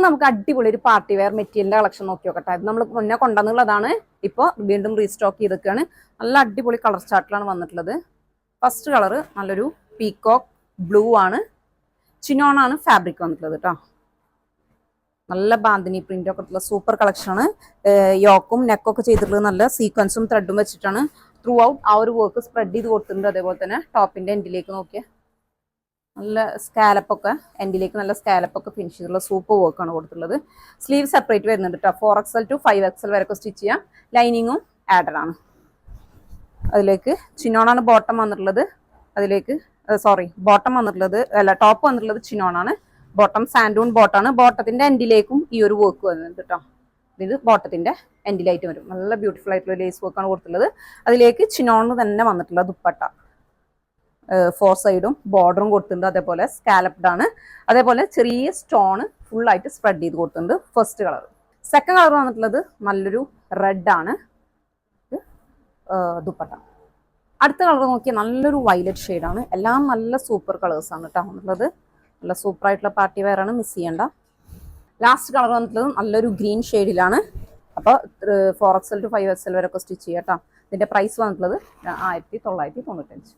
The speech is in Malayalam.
നമുക്ക് അടിപൊളി ഒരു പാർട്ടി വെയർ മെറ്റീരിയലിന്റെ കളക്ഷൻ നോക്കി നോക്കട്ടെ. ഇത് നമ്മൾ മുന്നേ കൊണ്ടുവന്നുള്ളതാണ്, ഇപ്പോൾ വീണ്ടും റീസ്റ്റോക്ക് ചെയ്തൊക്കെയാണ്. നല്ല അടിപൊളി കളർ ചാർട്ടിലാണ് വന്നിട്ടുള്ളത്. ഫസ്റ്റ് കളർ നല്ലൊരു പീകോക്ക് ബ്ലൂ ആണ്, ചിനോൺ ആണ് ഫാബ്രിക് വന്നിട്ടുള്ളത് കേട്ടോ. നല്ല ബാന്തിനി പ്രിന്റ് ഒക്കെ ഉള്ള സൂപ്പർ കളക്ഷനാണ്. യോക്കും നെക്കൊക്കെ ചെയ്തിട്ടുള്ളത് നല്ല സീക്വൻസും ത്രെഡും വെച്ചിട്ടാണ് ത്രൂ ഔട്ട് ആ ഒരു വർക്ക് സ്പ്രെഡ് ചെയ്ത് കൊടുത്തിട്ടുണ്ട്. അതേപോലെ തന്നെ ടോപ്പിന്റെ എൻഡിലേക്ക് നോക്കിയാൽ നല്ല സ്കാലപ്പൊക്കെ എൻഡിലേക്ക് നല്ല സ്കാലപ്പൊക്കെ ഫിനിഷ് ചെയ്തിട്ടുള്ള സൂപ്പർ വർക്കാണ് കൊടുത്തിട്ടുള്ളത്. സ്ലീവ് സെപ്പറേറ്റ് വരുന്നുണ്ട് കേട്ടോ. 4XL to 5XL വരെയൊക്കെ സ്റ്റിച്ച് ചെയ്യാം. ലൈനിങ്ങും ആഡഡ് ആണ്. അതിലേക്ക് ചിനോണാണ് ബോട്ടം വന്നിട്ടുള്ളത്. അതിലേക്ക് ബോട്ടം വന്നിട്ടുള്ളത് ടോപ്പ് വന്നിട്ടുള്ളത് ചിനോണാണ്. ബോട്ടം സാൻഡൂൺ ബോട്ടാണ്. ബോട്ടത്തിന്റെ എൻഡിലേക്കും ഈ ഒരു വർക്ക് വരുന്നുണ്ട് കേട്ടോ. ഇത് ബോട്ടത്തിന്റെ എൻഡിലായിട്ട് വരും. നല്ല ബ്യൂട്ടിഫുൾ ആയിട്ടുള്ള ലേസ് വർക്കാണ് കൊടുത്തിട്ടുള്ളത്. അതിലേക്ക് ചിനോണ് തന്നെ വന്നിട്ടുള്ള ദുപ്പട്ട 4 സൈഡും ബോർഡറും കൊടുത്തിട്ടുണ്ട്. അതേപോലെ സ്കാലപ്ഡ് ആണ്. അതേപോലെ ചെറിയ സ്റ്റോണ് ഫുൾ ആയിട്ട് സ്പ്രെഡ് ചെയ്ത് കൊടുത്തിട്ടുണ്ട്. First colour. സെക്കൻഡ് കളർ വന്നിട്ടുള്ളത് നല്ലൊരു റെഡ് ആണ് ദുപ്പട്ട. അടുത്ത കളർ നോക്കിയാൽ നല്ലൊരു വയലറ്റ് ഷെയ്ഡാണ്. എല്ലാം നല്ല സൂപ്പർ കളേഴ്സാണ് കേട്ടോ വന്നിട്ടുള്ളത്. നല്ല സൂപ്പർ ആയിട്ടുള്ള പാർട്ടി വെയർ ആണ്, മിസ് ചെയ്യേണ്ട. ലാസ്റ്റ് കളർ വന്നിട്ടുള്ളത് നല്ലൊരു ഗ്രീൻ ഷെയ്ഡിലാണ്. അപ്പോൾ 4XL to 5XL വരെയൊക്കെ സ്റ്റിച്ച് ചെയ്യാം കേട്ടോ. ഇതിന്റെ പ്രൈസ് വന്നിട്ടുള്ളത് 1995.